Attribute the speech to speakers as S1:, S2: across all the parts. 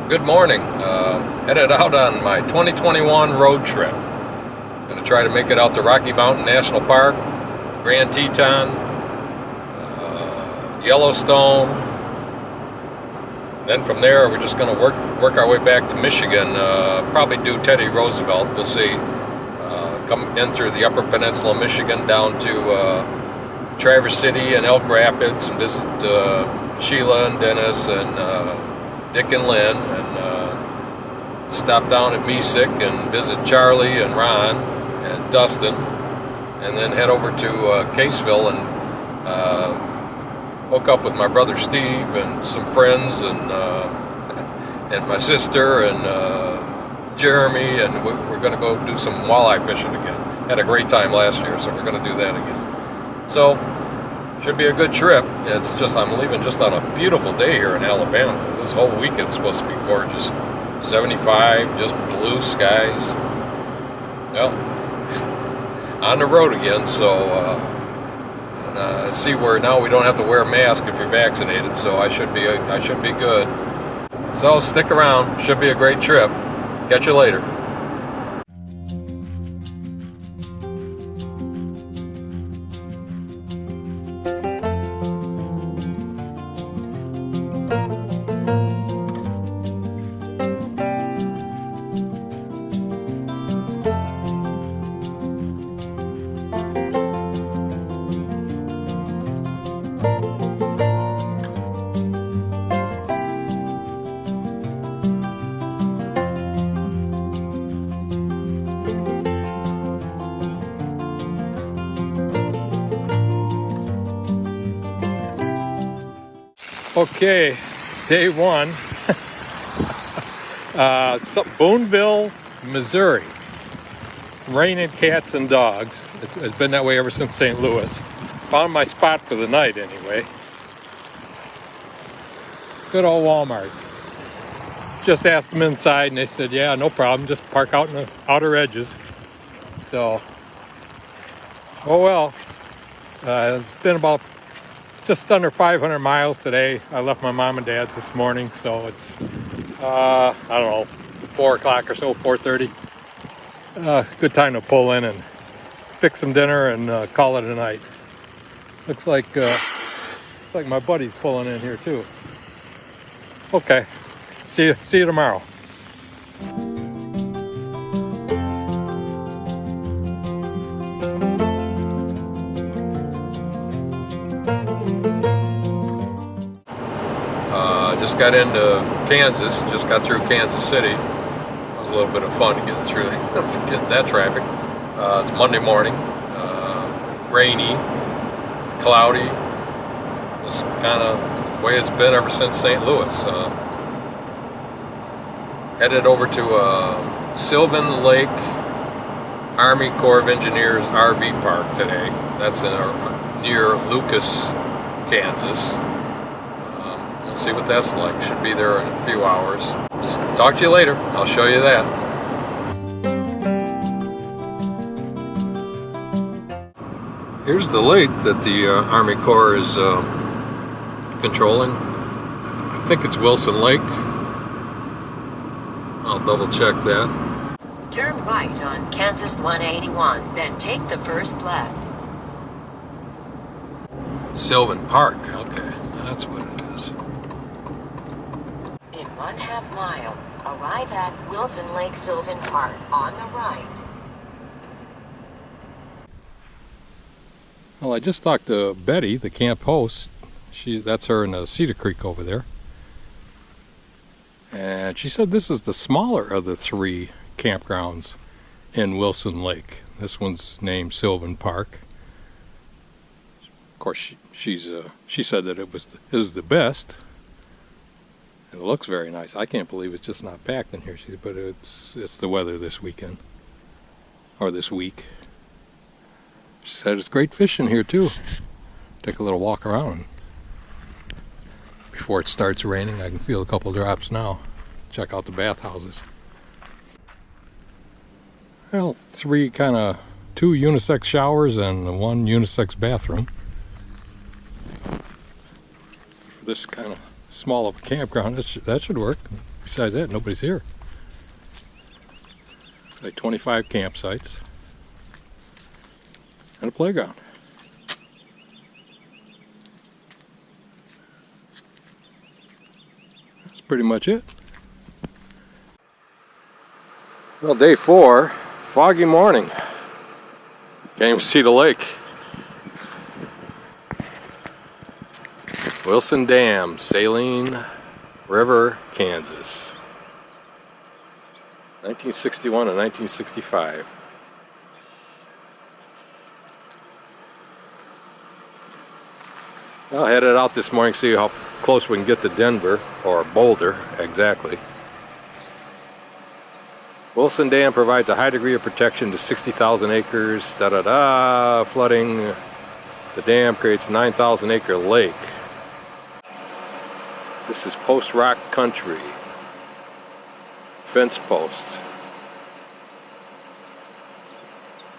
S1: Good morning. Headed out on my 2021 road trip. Going to try to make it out to Rocky Mountain National Park, Grand Teton, Yellowstone. Then from there, we're just going to work our way back to Michigan. Probably do Teddy Roosevelt. We'll see. Come in through the Upper Peninsula of Michigan down to Traverse City and Elk Rapids and visit Sheila and Dennis and Dick and Lynn, and stop down at Mesick and visit Charlie and Ron and Dustin, and then head over to Caseville and hook up with my brother Steve and some friends and my sister and Jeremy, and we're going to go do some walleye fishing again. Had a great time last year, so we're going to do that again. So should be a good trip. It's just I'm leaving just on a beautiful day here in Alabama. This whole weekend's supposed to be gorgeous. 75, just blue skies. Well, on the road again, so see where now we don't have to wear a mask if you're vaccinated, so I should be good. So stick around. Should be a great trip. Catch you later. Okay, day one, Boonville, Missouri. Raining cats and dogs. It's been that way ever since St. Louis. Found my spot for the night anyway. Good old Walmart. Just asked them inside and they said, yeah, no problem, just park out in the outer edges. So, oh well, it's been about just under 500 miles today. I left my mom and dad's this morning, so it's, I don't know, 4 o'clock or so, 4:30. Good time to pull in and fix some dinner and call it a night. Looks like my buddy's pulling in here too. Okay, see you tomorrow. Just got into Kansas, just got through Kansas City. It was a little bit of fun getting through that traffic. It's Monday morning, rainy, cloudy. Just kind of the way it's been ever since St. Louis. Headed over to Sylvan Lake Army Corps of Engineers RV Park today. That's near Lucas, Kansas. See what that's like. Should be there in a few hours. Talk to you later. I'll show you that. Here's the lake that the Army Corps is controlling. I think it's Wilson Lake. I'll double check that.
S2: Turn right on Kansas 181, then take the first left.
S1: Sylvan Park. Okay, that's what it is.
S2: 1/2 mile, arrive at Wilson Lake Sylvan Park on the right.
S1: Well, I just talked to Betty, the camp host. That's her in Cedar Creek over there. And she said this is the smaller of the 3 campgrounds in Wilson Lake. This one's named Sylvan Park. Of course, she said that it was the best. It looks very nice. I can't believe it's just not packed in here, but it's the weather this weekend, or this week. She said it's great fishing here too. Take a little walk around. Before it starts raining, I can feel a couple drops now. Check out the bathhouses. Well, 2 unisex showers and 1 unisex bathroom. For this kind of small of a campground, that should work. besides that, nobody's here. It's like 25 campsites and a playground. That's pretty much it. Well, day 4, foggy morning. Can't even see the lake. Wilson Dam, Saline River, Kansas. 1961 and 1965. Well, headed out this morning to see how close we can get to Denver, or Boulder, exactly. Wilson Dam provides a high degree of protection to 60,000 acres, flooding. The dam creates a 9,000 acre lake. This is post-rock country. Fence post.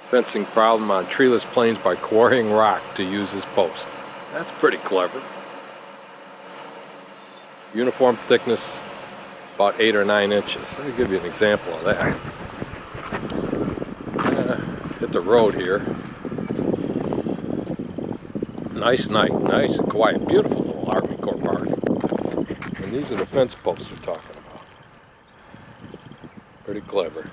S1: Fencing problem on treeless plains by quarrying rock to use as post. That's pretty clever. Uniform thickness about 8 or 9 inches. I'll give you an example of that. Hit the road here. Nice night, nice and quiet, beautiful little Army Corps park. And these are the fence posts we're talking about. Pretty clever.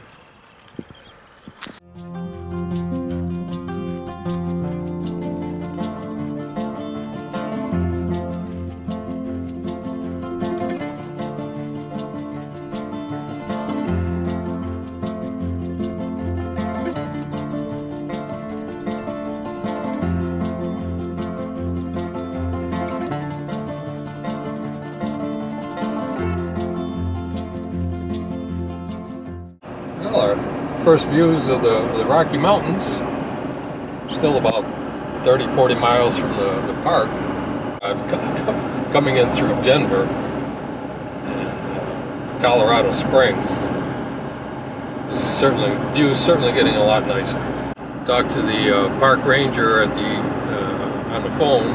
S1: Well, our first views of the Rocky Mountains, still about 30-40 miles from the park. I'm coming in through Denver and Colorado Springs. Views certainly getting a lot nicer. Talked to the park ranger at on the phone.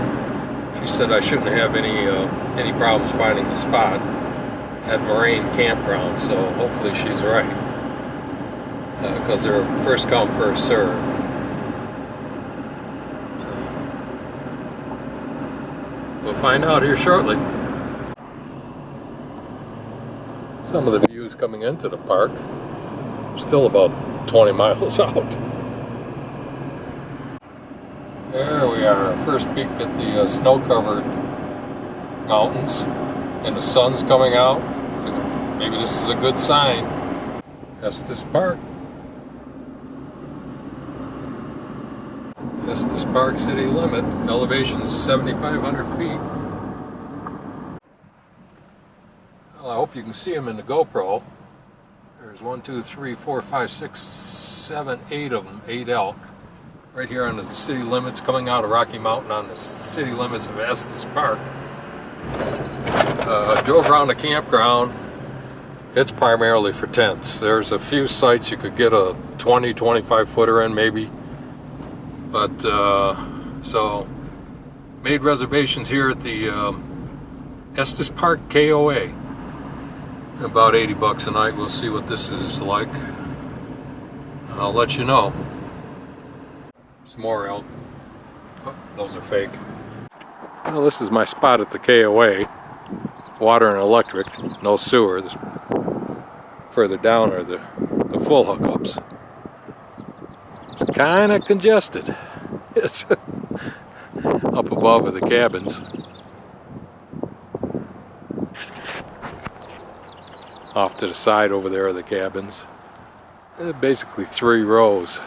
S1: She said I shouldn't have any problems finding the spot at Moraine Campground, so hopefully she's right. Because they're first come, first serve. We'll find out here shortly. Some of the views coming into the park, still about 20 miles out. There we are, first peek at the snow-covered mountains, and the sun's coming out. Maybe this is a good sign. Estes Park. Estes Park city limit, elevation is 7,500 feet. Well, I hope you can see them in the GoPro. There's 1, 2, 3, 4, 5, 6, 7, 8 of them, 8 elk. Right here on the city limits, coming out of Rocky Mountain on the city limits of Estes Park. Drove around the campground. It's primarily for tents. There's a few sites you could get a 20, 25 footer in maybe. But, so, made reservations here at the Estes Park KOA. About 80 bucks a night. We'll see what this is like. I'll let you know. Some more elk. Oh, those are fake. Well, this is my spot at the KOA. Water and electric, no sewer. Further down are the full hookups. It's kind of congested. It's up above are the cabins. Off to the side over there are the cabins. Basically 3 rows.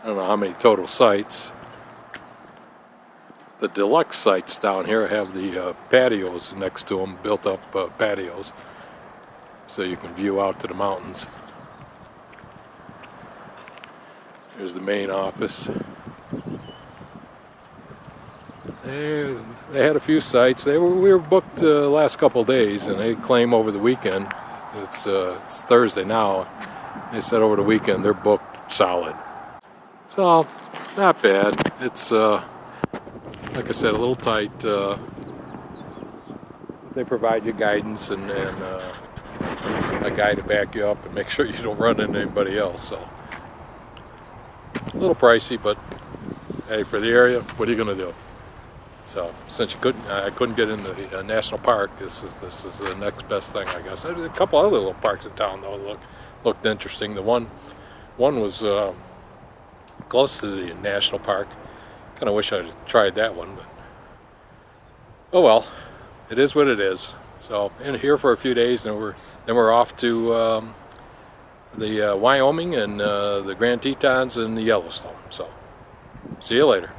S1: I don't know how many total sites. The deluxe sites down here have the patios next to them, built up patios, so you can view out to the mountains. Here's the main office. They had a few sites. We were booked the last couple days, and they claim over the weekend. It's Thursday now. They said over the weekend they're booked solid. So, not bad. It's like I said, a little tight they provide you guidance and a guy to back you up and make sure you don't run into anybody else. So a little pricey, but hey, for the area, what are you going to do? So since I couldn't get in the national park, this is the next best thing, I guess. There's a couple other little parks in town though looked interesting. The one was close to the national park. Kind of wish I'd tried that one, but oh well, it is what it is. So in here for a few days, and we're off to the Wyoming and the Grand Tetons and the Yellowstone. So see you later.